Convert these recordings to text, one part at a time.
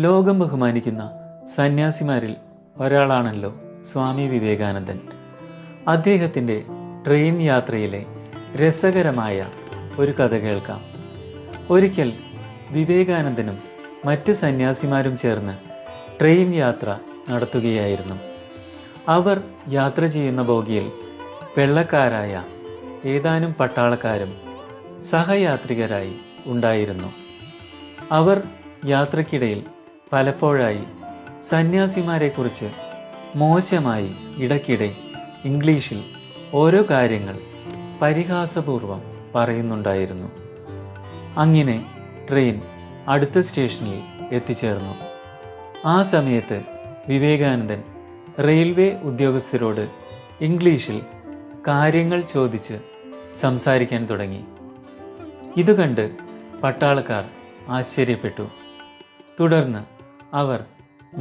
ലോകം ബഹുമാനിക്കുന്ന സന്യാസിമാരിൽ ഒരാളാണല്ലോ സ്വാമി വിവേകാനന്ദൻ. അദ്ദേഹത്തിൻ്റെ ട്രെയിൻ യാത്രയിലെ രസകരമായ ഒരു കഥ കേൾക്കാം. ഒരിക്കൽ വിവേകാനന്ദനും മറ്റ് സന്യാസിമാരും ചേർന്ന് ട്രെയിൻ യാത്ര നടത്തുകയായിരുന്നു. അവർ യാത്ര ചെയ്യുന്ന ബോഗിയിൽ വെള്ളക്കാരായ ഏതാനും പട്ടാളക്കാരും സഹയാത്രികരായി ഉണ്ടായിരുന്നു. അവർ യാത്രക്കിടയിൽ പലപ്പോഴായി സന്യാസിമാരെക്കുറിച്ച് മോശമായി ഇടയ്ക്കിടെ ഇംഗ്ലീഷിൽ ഓരോ കാര്യങ്ങൾ പരിഹാസപൂർവം പറയുന്നുണ്ടായിരുന്നു. അങ്ങനെ ട്രെയിൻ അടുത്ത സ്റ്റേഷനിൽ എത്തിച്ചേർന്നു. ആ സമയത്ത് വിവേകാനന്ദൻ റെയിൽവേ ഉദ്യോഗസ്ഥരോട് ഇംഗ്ലീഷിൽ കാര്യങ്ങൾ ചോദിച്ച് സംസാരിക്കാൻ തുടങ്ങി. ഇതുകണ്ട് പട്ടാളക്കാർ ആശ്ചര്യപ്പെട്ടു. തുടർന്ന് അവർ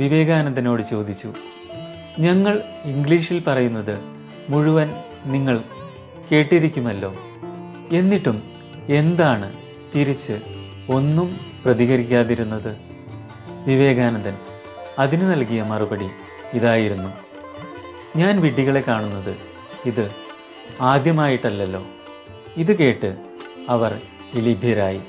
വിവേകാനന്ദനോട് ചോദിച്ചു, ഞങ്ങൾ ഇംഗ്ലീഷിൽ പറയുന്നത് മുഴുവൻ നിങ്ങൾ കേട്ടിരിക്കുമല്ലോ, എന്നിട്ടും എന്താണ് തിരിച്ച് ഒന്നും പ്രതികരിക്കാതിരുന്നത്? വിവേകാനന്ദൻ അതിന് നൽകിയ മറുപടി ഇതായിരുന്നു: ഞാൻ വിഡ്ഢികളെ കാണുന്നത് ഇത് ആദ്യമായിട്ടല്ലല്ലോ. ഇത് കേട്ട് അവർ ലഭ്യരായി.